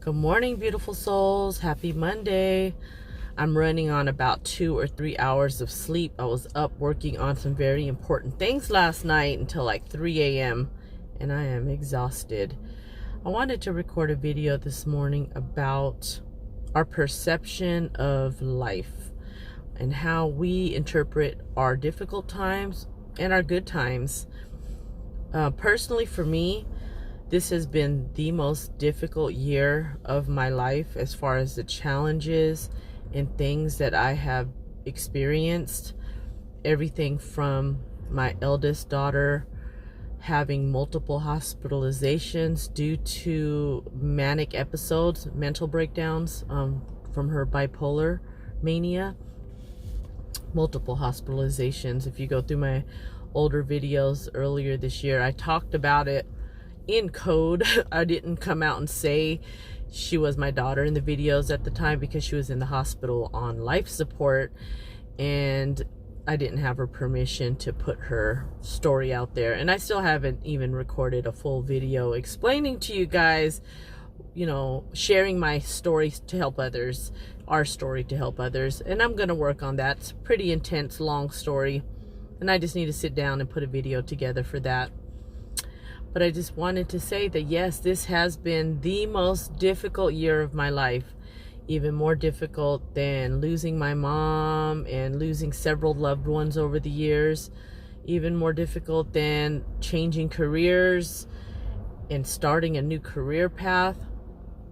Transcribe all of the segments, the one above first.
Good morning, beautiful souls. Happy Monday. I'm running on about 2 or 3 hours of sleep. I was up working on some very important things last night until like 3 a.m. and I am exhausted. I wanted to record a video this morning about our perception of life and how we interpret our difficult times and our good times. Personally, for me, this has been the most difficult year of my life as far as the challenges and things that I have experienced. Everything from my eldest daughter having multiple hospitalizations due to manic episodes, mental breakdowns from her bipolar mania. Multiple hospitalizations. If you go through my older videos earlier this year, I talked about it in code. I didn't come out and say she was my daughter in the videos at the time because she was in the hospital on life support, and I didn't have her permission to put her story out there. And I still haven't even recorded a full video explaining to you guys, sharing my stories to help others, our story to help others. And I'm gonna work on that. It's a pretty intense, long story, and I just need to sit down and put a video together for that. But I just wanted to say that yes, this has been the most difficult year of my life. Even more difficult than losing my mom and losing several loved ones over the years. Even more difficult than changing careers and starting a new career path.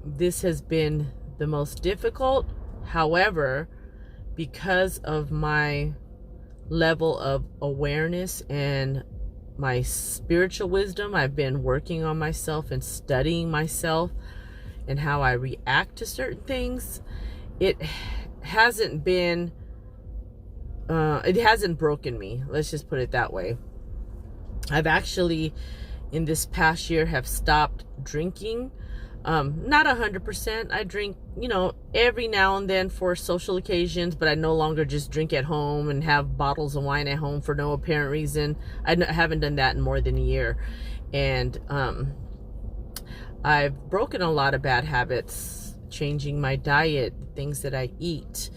This has been the most difficult. However, because of my level of awareness and my spiritual wisdom, I've been working on myself and studying myself and how I react to certain things. It hasn't broken me. Let's just put it that way. I've actually, in this past year, have stopped drinking. Not 100%. I drink, every now and then for social occasions, but I no longer just drink at home and have bottles of wine at home for no apparent reason. I haven't done that in more than a year. And I've broken a lot of bad habits, changing my diet, things that I eat,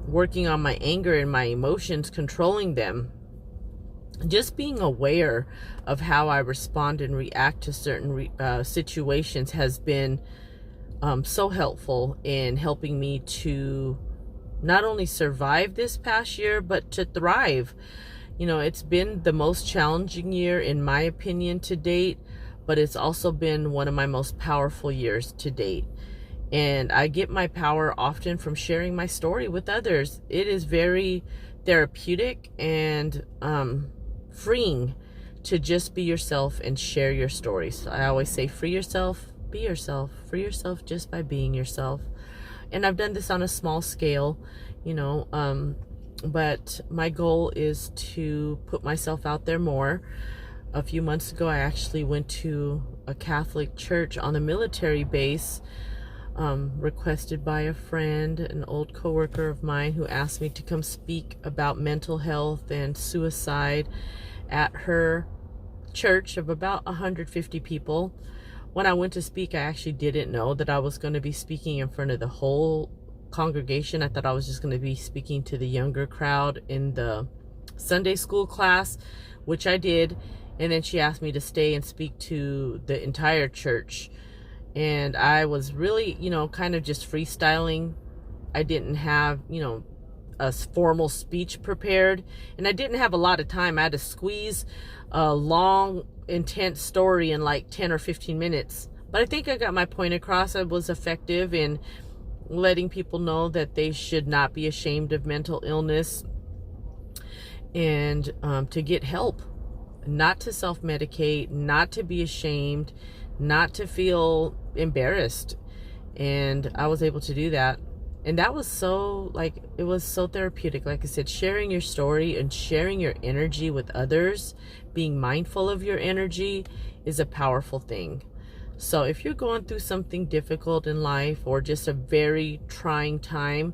working on my anger and my emotions, controlling them. Just being aware of how I respond and react to certain situations has been so helpful in helping me to not only survive this past year, but to thrive. It's been the most challenging year, in my opinion, to date, but it's also been one of my most powerful years to date. And I get my power often from sharing my story with others. It is very therapeutic and freeing to just be yourself and share your stories. I always say, free yourself, be yourself. Free yourself just by being yourself. And I've done this on a small scale, but my goal is to put myself out there more. A few months ago, I actually went to a Catholic church on a military base, requested by a friend, an old coworker of mine, who asked me to come speak about mental health and suicide at her church of about 150 people. When I went to speak, I actually didn't know that I was going to be speaking in front of the whole congregation. I thought I was just going to be speaking to the younger crowd in the Sunday school class, which I did. And then she asked me to stay and speak to the entire church. And I was really, kind of just freestyling. I didn't have, a formal speech prepared, and I didn't have a lot of time. I had to squeeze a long, intense story in like 10 or 15 minutes. But I think I got my point across. I was effective in letting people know that they should not be ashamed of mental illness, and to get help, not to self-medicate, not to be ashamed, not to feel embarrassed. And I was able to do that. And that was it was so therapeutic. Like I said, sharing your story and sharing your energy with others, being mindful of your energy, is a powerful thing. So if you're going through something difficult in life or just a very trying time,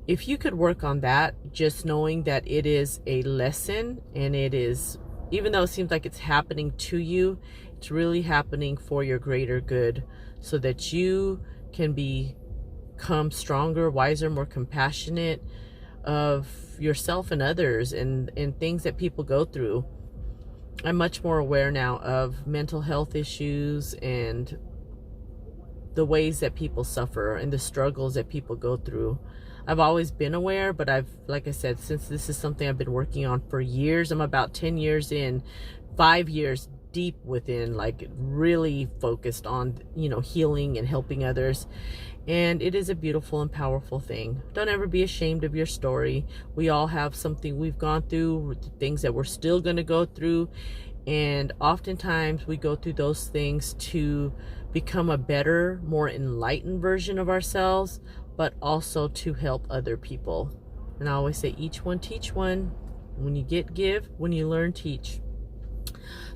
if you could work on that, just knowing that it is a lesson, and it is, even though it seems like it's happening to you, It's really happening for your greater good so that you can become stronger, wiser, more compassionate of yourself and others and things that people go through. I'm much more aware now of mental health issues and the ways that people suffer and the struggles that people go through. I've always been aware, but like I said, since this is something I've been working on for years, I'm about 10 years in, 5 years deep within, like really focused on, healing and helping others. And it is a beautiful and powerful thing. Don't ever be ashamed of your story. We all have something we've gone through, things that we're still going to go through. And oftentimes we go through those things to become a better, more enlightened version of ourselves, but also to help other people. And I always say, each one teach one. When you get, give. When you learn, teach.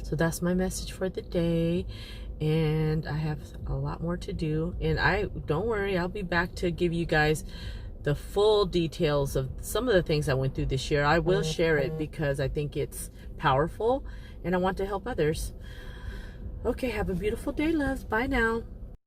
So that's my message for the day. And I have a lot more to do. And don't worry, I'll be back to give you guys the full details of some of the things I went through this year. I will share it because I think it's powerful and I want to help others. Okay, have a beautiful day, loves. Bye now.